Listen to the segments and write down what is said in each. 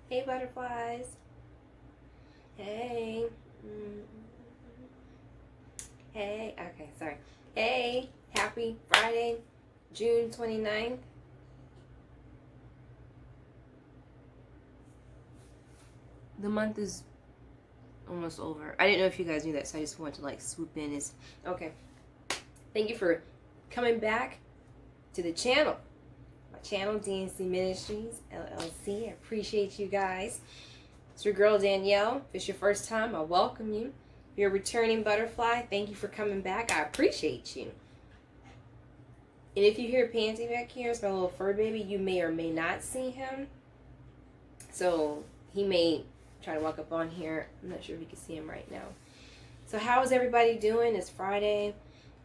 Hey, butterflies. Hey. Mm. Hey. Okay, sorry. Hey. Happy Friday, June 29th. The month is almost over. I didn't know if you guys knew that, so I just wanted to like swoop in. Okay. Thank you for coming back to the channel. My channel, DNC Ministries, LLC. I appreciate you guys. It's your girl, Danielle. If it's your first time, I welcome you. If you're a returning butterfly, thank you for coming back. I appreciate you. And if you hear Pansy back here, it's my little fur baby. You may or may not see him. So he may try to walk up on here. I'm not sure if you can see him right now. So how is everybody doing? It's Friday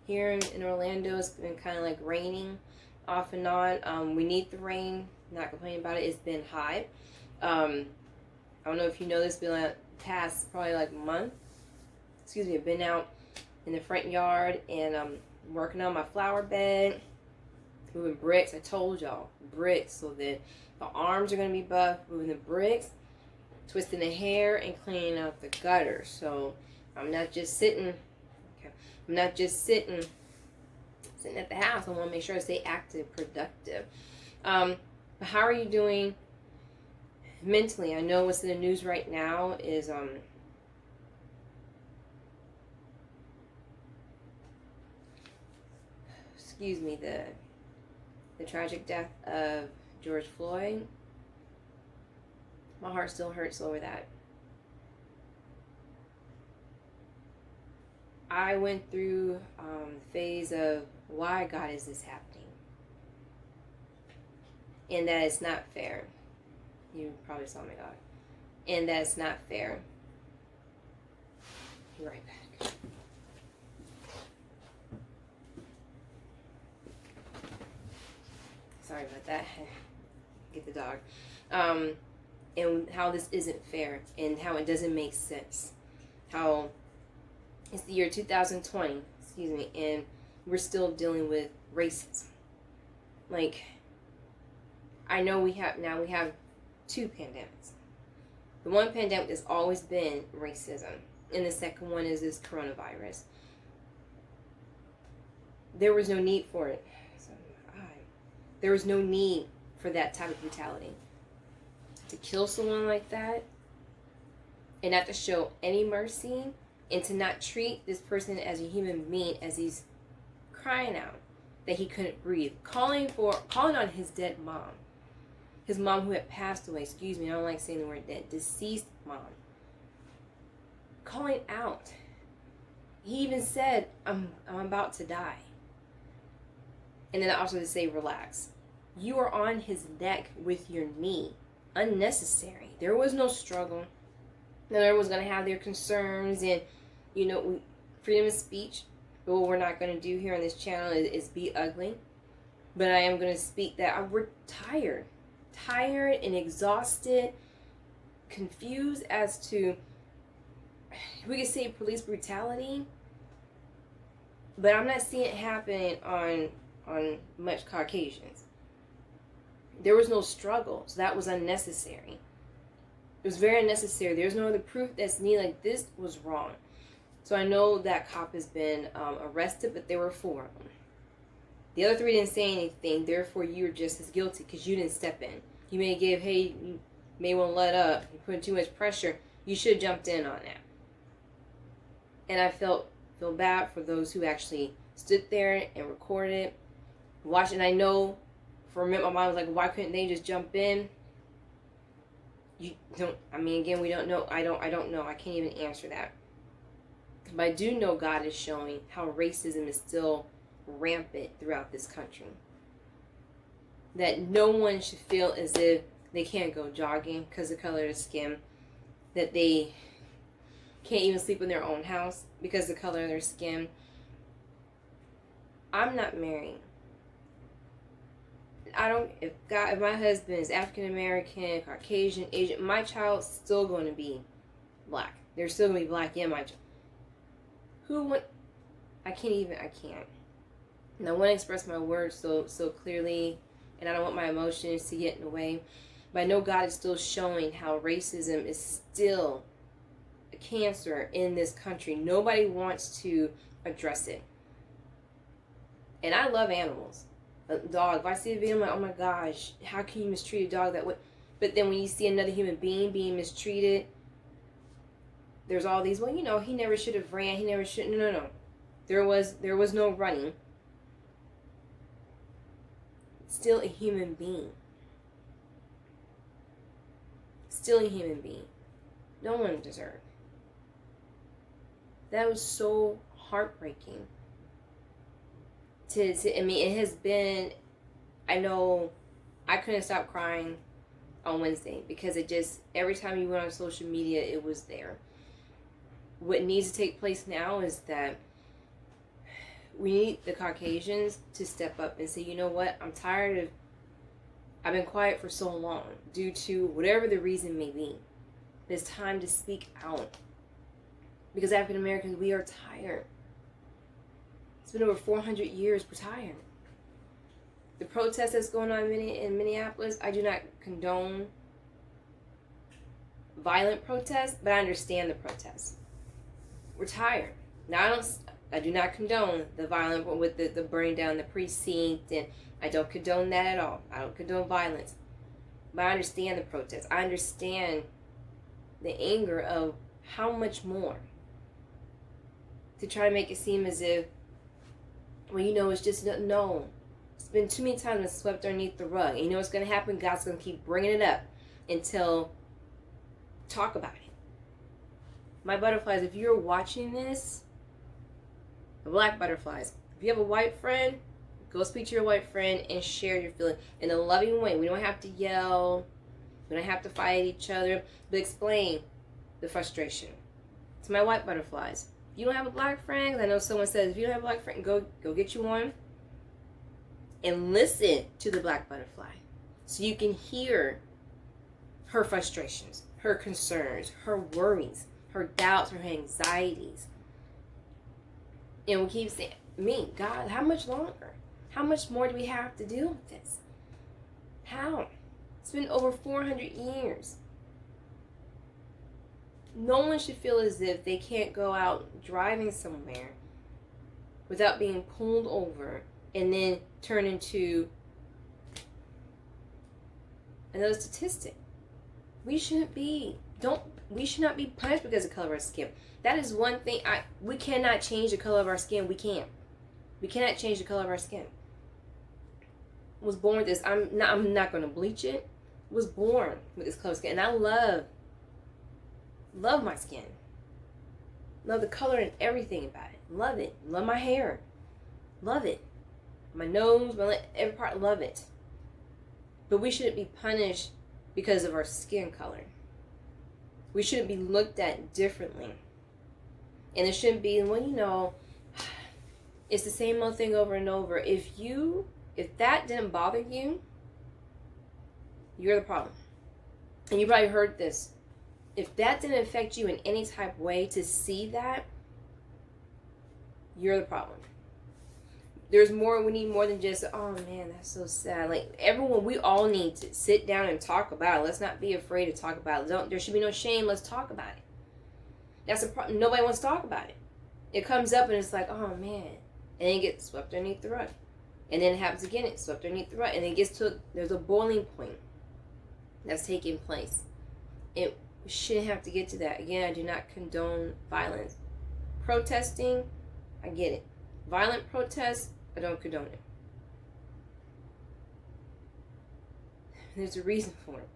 here in Orlando. It's been kind of like raining off and on. We need the rain. Not complaining about it. It's been hot. I don't know if you know this, but like past probably like a month. Excuse me. I've been out in the front yard and working on my flower bed, moving bricks. I told y'all bricks, so that the arms are gonna be buff. Moving the bricks, twisting the hair, and cleaning out the gutter. So I'm not just sitting. Okay, I'm not just sitting at the house. I want to make sure I stay active, productive. But how are you doing mentally? I know what's in the news right now is excuse me, the tragic death of George Floyd. My heart still hurts over that. I went through the phase of why God is this happening, and that it's not fair. You probably saw my dog. And that it's not fair. Be right back. Sorry about that. Get the dog. And how this isn't fair and how it doesn't make sense. How it's the year 2020, excuse me, and we're still dealing with racism. Like, I know we have two pandemics. The one pandemic has always been racism, and the second one is this coronavirus. There was no need for it. There was no need for that type of brutality. To kill someone like that, and not to show any mercy, and to not treat this person as a human being, as he's crying out that he couldn't breathe, calling on his dead mom. His mom who had passed away, excuse me, I don't like saying the word dead, deceased mom. Calling out. He even said, I'm about to die. And then also to say, relax. You are on his neck with your knee. Unnecessary. There was no struggle. Now, everyone's going to have their concerns and, freedom of speech. But what we're not going to do here on this channel is be ugly. But I am going to speak that we're tired and exhausted, confused as to, we could say police brutality, but I'm not seeing it happen on much Caucasians. There was no struggle, so that was unnecessary. It was very unnecessary. There's no other proof that's needed. Like, this was wrong. So I know that cop has been arrested, but there were 4 of them. The other 3 didn't say anything, therefore you're just as guilty because you didn't step in. You you may want to let up, you put too much pressure. You should have jumped in on that. And I feel bad for those who actually stood there and recorded, watched. And I know for a minute my mind was like, why couldn't they just jump in? We don't know. I don't know. I can't even answer that. But I do know God is showing how racism is still rampant throughout this country. That no one should feel as if they can't go jogging because of the color of their skin. That they can't even sleep in their own house because of the color of their skin. I'm not married. If my husband is African American, Caucasian, Asian, my child's still going to be black. They're still going to be black in my child. I can't. And I want to express my words so clearly, and I don't want my emotions to get in the way. But I know God is still showing how racism is still a cancer in this country. Nobody wants to address it. And I love animals. A dog. If I see a video, I'm like, oh my gosh, how can you mistreat a dog that way? But then when you see another human being mistreated, there's all these, well, he never should have ran. He never should. No. There was no running. Still a human being. Still a human being. No one deserved. That was so heartbreaking. It has been, I know I couldn't stop crying on Wednesday because every time you went on social media, it was there. What needs to take place now is that we need the Caucasians to step up and say, you know what, I've been quiet for so long due to whatever the reason may be. It's time to speak out. Because African Americans, we are tired. It's been over 400 years, we're tired. The protest that's going on in Minneapolis, I do not condone violent protests, but I understand the protests. We're tired. Now, I do not condone the violent with the burning down the precinct, and I don't condone that at all. I don't condone violence. But I understand the protests. I understand the anger of how much more to try to make it seem as if, well, it's just, no. It's been too many times it's swept underneath the rug. And you know what's going to happen? God's going to keep bringing it up until talk about it. My butterflies, if you're watching this, the black butterflies, if you have a white friend, go speak to your white friend and share your feelings in a loving way. We don't have to yell. We don't have to fight each other. But explain the frustration to my white butterflies. If you don't have a black friend, I know someone says, if you don't have a black friend, go get you one. And listen to the black butterfly. So you can hear her frustrations, her concerns, her worries, her doubts, her anxieties. And we keep saying, God, how much longer? How much more do we have to deal with this? How? It's been over 400 years. No one should feel as if they can't go out driving somewhere without being pulled over and then turn into another statistic. We should not be punished because of the color of our skin. That is one thing. We cannot change the color of our skin. We can't. We cannot change the color of our skin. Was born with this. I'm not going to bleach it. Was born with this color of skin, and I love my skin. Love the color and everything about it. Love it. Love my hair. Love it. My nose, every part. Love it. But we shouldn't be punished because of our skin color. We shouldn't be looked at differently. And it shouldn't be, it's the same old thing over and over. If that didn't bother you, you're the problem. And you probably heard this. If that didn't affect you in any type of way, to see that, you're the problem. We need more than just, oh man, that's so sad. Like, we all need to sit down and talk about it. Let's not be afraid to talk about it. There should be no shame. Let's talk about it. That's the problem. Nobody wants to talk about it. It comes up and it's like, oh man. And then it gets swept underneath the rug. And then it happens again, it's swept underneath the rug. And then it gets there's a boiling point that's taking place. It shouldn't have to get to that. Again, I do not condone violence. Protesting, I get it. Violent protests, I don't condone it. There's a reason for it.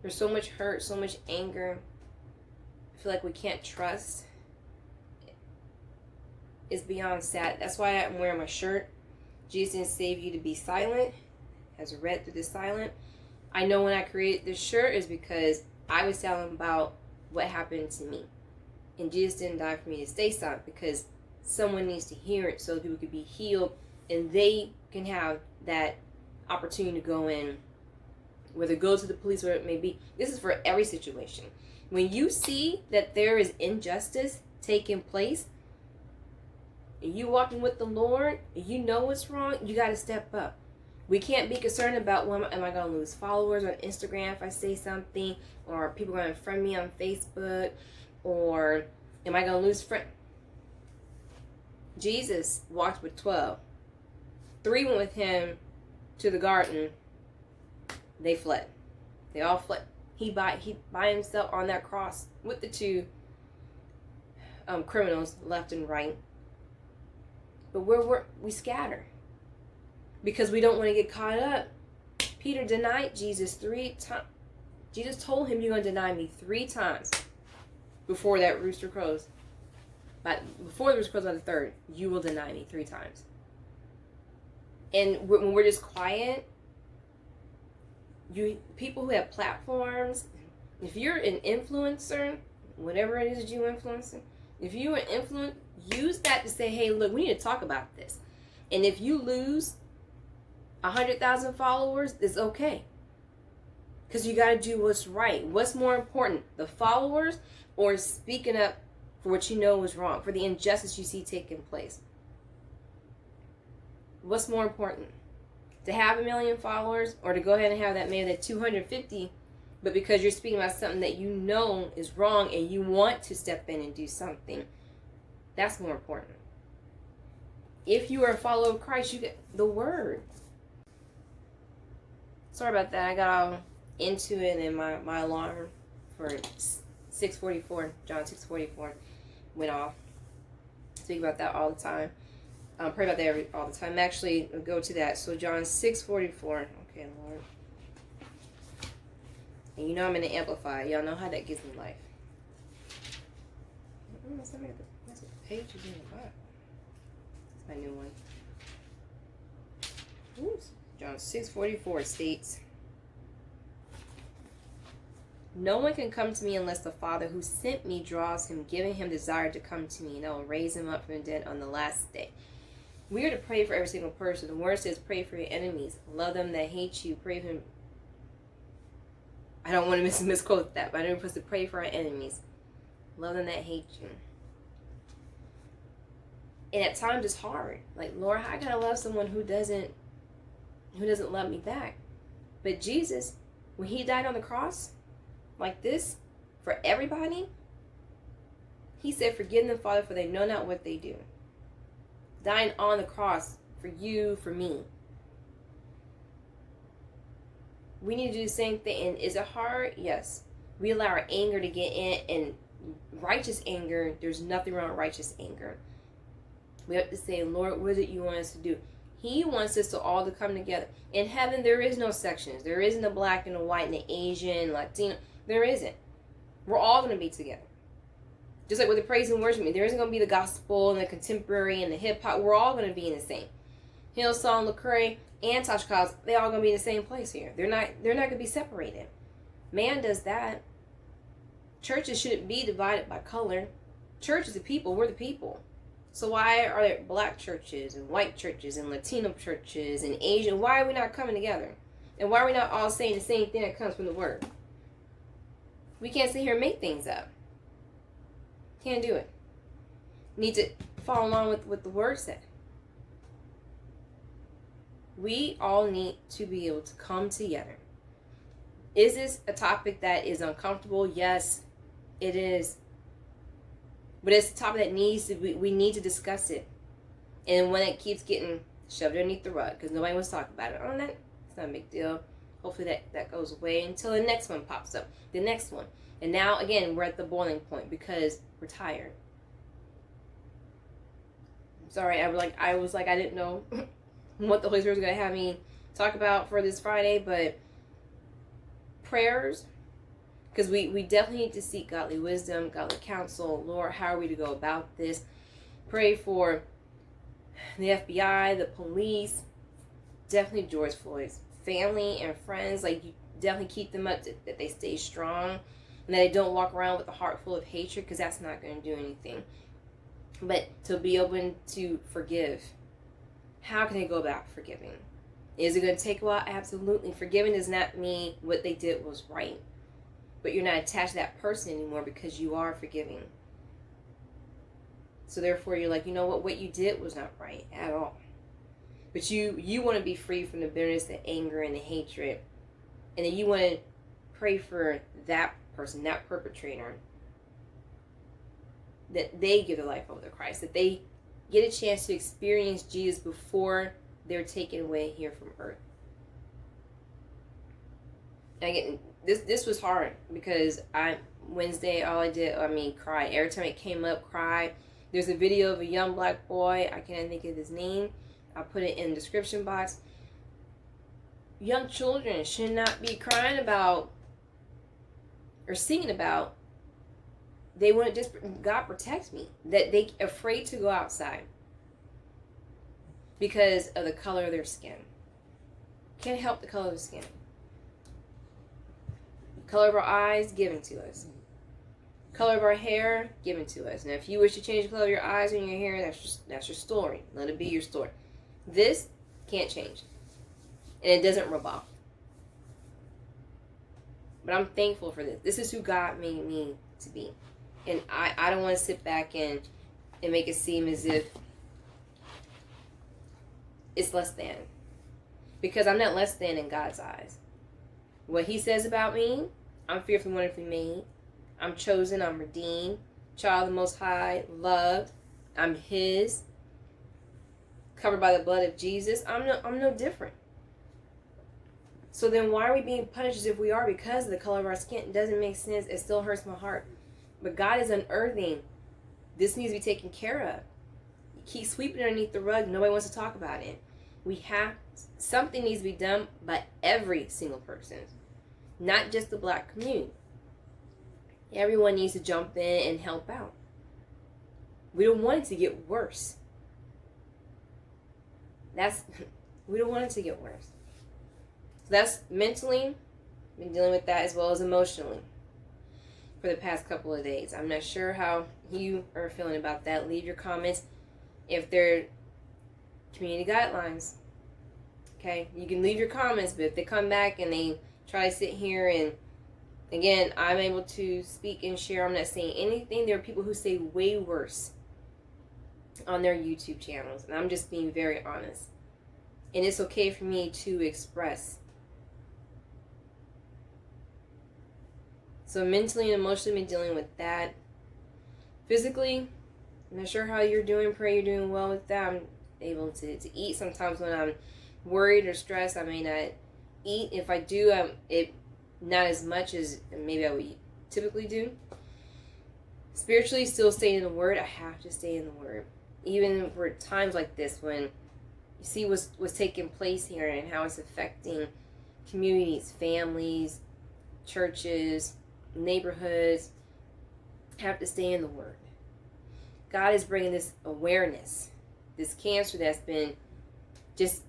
There's so much hurt, so much anger. I feel like we can't trust. It's beyond sad. That's why I'm wearing my shirt. Jesus didn't save you to be silent. Has read through the silent. I know when I created this shirt is because I was telling about what happened to me. And Jesus didn't die for me to stay silent, because someone needs to hear it so that people can be healed and they can have that opportunity to go in, whether go to the police or whatever it may be. This is for every situation. When you see that there is injustice taking place, and you walking with the Lord, and you know what's wrong, you got to step up. We can't be concerned about, well, am I going to lose followers on Instagram if I say something, or people going to friend me on Facebook, or am I going to lose friends? Jesus walked with 12. 3 went with him to the garden. They fled. They all fled. He by himself on that cross with the 2 criminals left and right. But we scatter because we don't want to get caught up. Peter denied Jesus 3 times. Jesus told him, "You're going to deny me 3 times before that rooster crows. But before the rooster crows on the 3rd, you will deny me 3 times." And when we're just quiet, people who have platforms, if you're an influencer, whatever it is that you influence, if you're an influencer, use that to say, hey, look, we need to talk about this. And if you lose 100,000 followers, it's okay. Because you got to do what's right. What's more important, the followers or speaking up for what you know is wrong, for the injustice you see taking place? What's more important? To have 1 million followers, or to go ahead and have that maybe that 250, but because you're speaking about something that you know is wrong and you want to step in and do something, that's more important. If you are a follower of Christ, you get the word. Sorry about that. I got all into it, and my alarm for 6:44, John 6:44, went off. Speak about that all the time. Pray about that all the time. Actually, go to that. So John 6:44. Okay, Lord. And you know I'm in the Amplify. Y'all know how that gives me life. That's the page is in the back. That's my new one. Oops. John 6:44 states, "No one can come to me unless the Father who sent me draws him, giving him desire to come to me, and I will raise him up from the dead on the last day." We are to pray for every single person. The word says, pray for your enemies. Love them that hate you. Pray for them. I don't want to misquote that, but I know we're supposed to pray for our enemies. Love them that hate you. And at times it's hard. Like, Lord, how can I love someone who doesn't love me back? But Jesus, when he died on the cross, like this, for everybody, he said, "Forgive them, Father, for they know not what they do." Dying on the cross for you, for me. We need to do the same thing. And is it hard? Yes. We allow our anger to get in, and righteous anger, there's nothing wrong with righteous anger. We have to say, Lord, what is it you want us to do? He wants us to all to come together. In heaven, there is no sections. There isn't a black and a white and an Asian, Latino. There isn't. We're all going to be together. Just like with the praise and worship, there isn't going to be the gospel and the contemporary and the hip hop. We're all going to be in the same. Hillsong, Lecrae, and Tosh Clouds, they all going to be in the same place here. They're not going to be separated. Man does that. Churches shouldn't be divided by color. Church is the people. We're the people. So why are there black churches and white churches and Latino churches and Asian? Why are we not coming together? And why are we not all saying the same thing that comes from the word? We can't sit here and make things up. Can't do it. Need to follow along with what the word said. We all need to be able to come together. Is this a topic that is uncomfortable? Yes, it is. But it's a topic that we need to discuss it. And when it keeps getting shoved underneath the rug, because nobody wants to talk about it, it's not a big deal. Hopefully that goes away until the next one pops up. The next one. And now, again, we're at the boiling point because we're tired. I'm sorry, I was like, I didn't know what the Holy Spirit was going to have me talk about for this Friday, but prayers, because we definitely need to seek godly wisdom, godly counsel. Lord, how are we to go about this? Pray for the FBI, the police, definitely George Floyd's family and friends. Like, you definitely keep them up, that they stay strong and that they don't walk around with a heart full of hatred, because that's not going to do anything. But to be open to forgive. How can they go about forgiving? Is it going to take a while? Absolutely. Forgiving does not mean what they did was right. But you're not attached to that person anymore because you are forgiving. So therefore you're like, you know what you did was not right at all. But you want to be free from the bitterness, the anger, and the hatred. And then you want to pray for that person, that perpetrator, that they give their life over to Christ, that they get a chance to experience Jesus before they're taken away here from earth. And again, this was hard because Wednesday, all I did, cry. Every time it came up, cry. There's a video of a young black boy. I can't think of his name. I'll put it in the description box. Young children should not be crying about or singing about. They want to just, God protect me. That they afraid to go outside because of the color of their skin. Can't help the color of the skin. The color of our eyes, given to us. Color of our hair, given to us. Now, if you wish to change the color of your eyes and your hair, that's your story. Let it be your story. This can't change. And it doesn't rub off. But I'm thankful for this. This is who God made me to be. And I don't want to sit back and make it seem as if it's less than. Because I'm not less than in God's eyes. What He says about me, I'm fearfully, wonderfully made. I'm chosen, I'm redeemed. Child of the Most High, loved. I'm His. Covered by the blood of Jesus. I'm no different. So then why are we being punished as if we are because of the color of our skin? It doesn't make sense. It still hurts my heart. But God is unearthing. This needs to be taken care of. You keep sweeping it underneath the rug. Nobody wants to talk about it. Something needs to be done by every single person. Not just the black community. Everyone needs to jump in and help out. We don't want it to get worse. We don't want it to get worse. So that's mentally, been dealing with that as well as emotionally for the past couple of days. I'm not sure how you are feeling about that. Leave your comments if they're community guidelines. Okay, you can leave your comments, but if they come back and they try to sit here and, again, I'm able to speak and share. I'm not saying anything. There are people who say way worse on their YouTube channels, and I'm just being very honest. And it's okay for me to express. So mentally and emotionally, I've been dealing with that. Physically, I'm not sure how you're doing. Pray you're doing well with that. I'm able to eat. Sometimes when I'm worried or stressed, I may not eat. If I do, it not as much as maybe I would typically do. Spiritually, still staying in the Word. I have to stay in the Word. Even for times like this when you see what's taking place here and how it's affecting communities, families, churches, neighborhoods. Have to stay in the Word. God is bringing this awareness. This cancer that's been just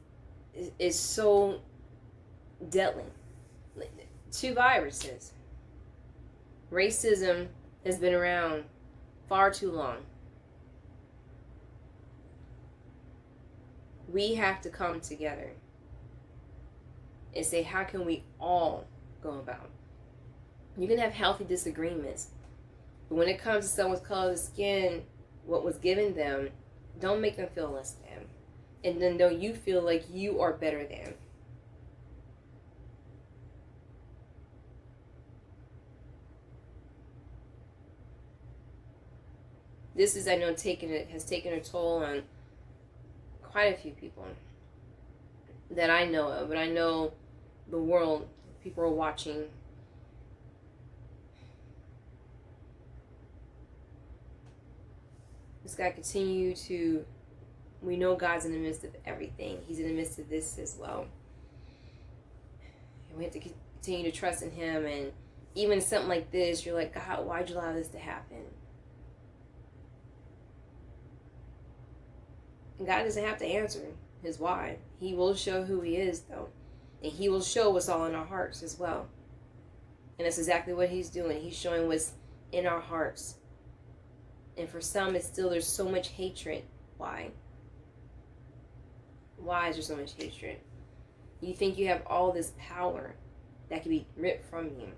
is so deadly. 2 viruses. Racism has been around far too long. We have to come together and say, how can we all go about? You can have healthy disagreements, but when it comes to someone's color of skin, what was given them, don't make them feel less than. And then don't you feel like you are better than. This is, I know, has taken a toll on quite a few people that I know of, but I know the world, people are watching. Just gotta continue to, we know God's in the midst of everything. He's in the midst of this as well. And we have to continue to trust in Him. And even something like this, you're like, God, why'd you allow this to happen? And God doesn't have to answer His why. He will show who He is, though. And He will show what's all in our hearts as well. And that's exactly what He's doing. He's showing what's in our hearts. And for some, it's still, there's so much hatred. Why? Why is there so much hatred? You think you have all this power that can be ripped from you.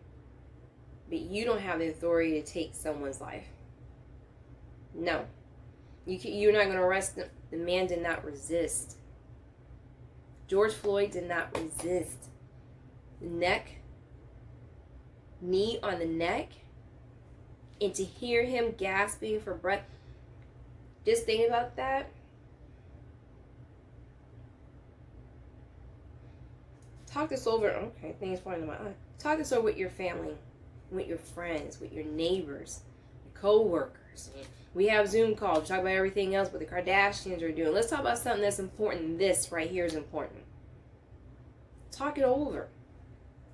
But you don't have the authority to take someone's life. No. You're not going to arrest them. The man did not resist. George Floyd did not resist. Knee on the neck, and to hear him gasping for breath, just think about that. Talk this over. Okay, things falling in my eye. Talk this over with your family, with your friends, with your neighbors, your coworkers. We have Zoom calls. We talk about everything else, what the Kardashians are doing. Let's talk about something that's important. This right here is important. Talk it over.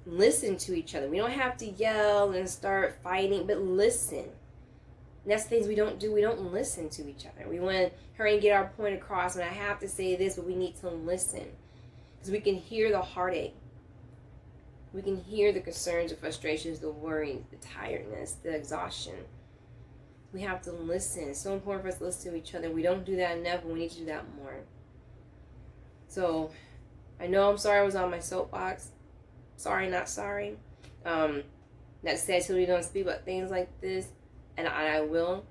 Listen to each other. We don't have to yell and start fighting, but listen. And that's things we don't do. We don't listen to each other. We want to hurry and get our point across, and I have to say this, but we need to listen. Because we can hear the heartache. We can hear the concerns, the frustrations, the worry, the tiredness, the exhaustion. We have to listen. It's so important for us to listen to each other. We don't do that enough, and we need to do that more. So, I know I'm sorry I was on my soapbox. Sorry, not sorry. Not to say I totally don't speak about things like this, and I will.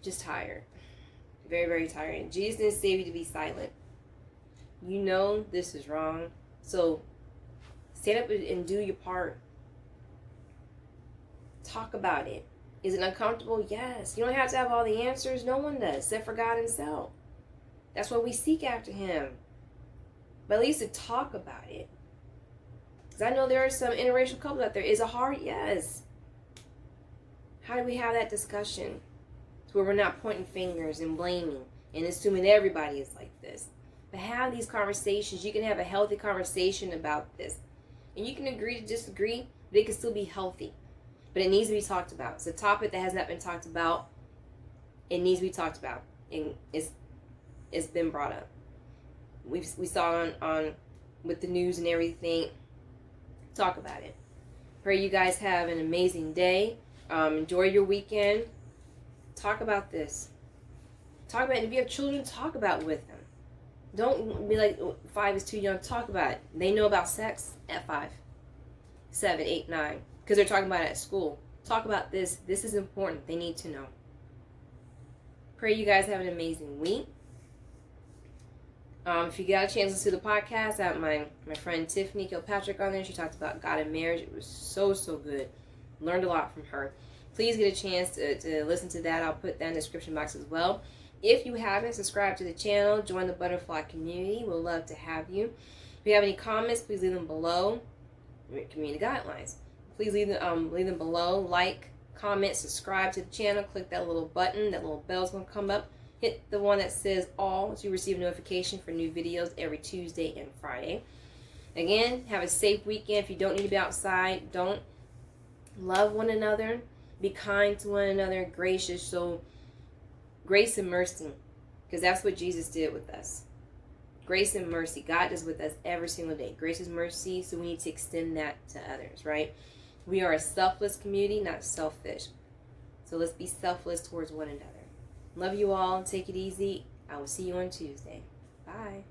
Just tired. Very, very tired. Jesus didn't save you to be silent. You know this is wrong. So stand up and do your part. Talk about it. Is it uncomfortable? Yes. You don't have to have all the answers. No one does, except for God himself. That's why we seek after him. But at least to talk about it. Because I know there are some interracial couples out there. Is it hard? Yes. How do we have that discussion? To where we're not pointing fingers and blaming and assuming everybody is like this. But have these conversations. You can have a healthy conversation about this. And you can agree to disagree, but it can still be healthy. But it needs to be talked about. It's a topic that has not been talked about. It needs to be talked about. And it's been brought up. We saw on with the news and everything. Talk about it. Pray you guys have an amazing day. Enjoy your weekend. Talk about this. Talk about it. If you have children, talk about it with them. Don't be like, 5 is too young. Talk about it. They know about sex at 5, 7, 8, 9. Because they're talking about it at school. Talk about this. This is important. They need to know. Pray you guys have an amazing week. If you got a chance to listen to the podcast, I have my friend Tiffany Kilpatrick on there. She talked about God and marriage. It was so good. Learned a lot from her. Please get a chance to listen to that. I'll put that in the description box as well. If you haven't, subscribe to the channel. Join the butterfly community. We'll love to have you. If you have any comments, please leave them below. Community guidelines. Please leave them below. Like, comment, subscribe to the channel. Click that little button. That little bell's going to come up. Hit the one that says all to receive notification for new videos every Tuesday and Friday. Again, have a safe weekend. If you don't need to be outside, don't. Love one another. Be kind to one another. Gracious. So grace and mercy. Because that's what Jesus did with us. Grace and mercy. God does with us every single day. Grace and mercy. So we need to extend that to others, right? We are a selfless community, not selfish. So let's be selfless towards one another. Love you all. Take it easy. I will see you on Tuesday. Bye.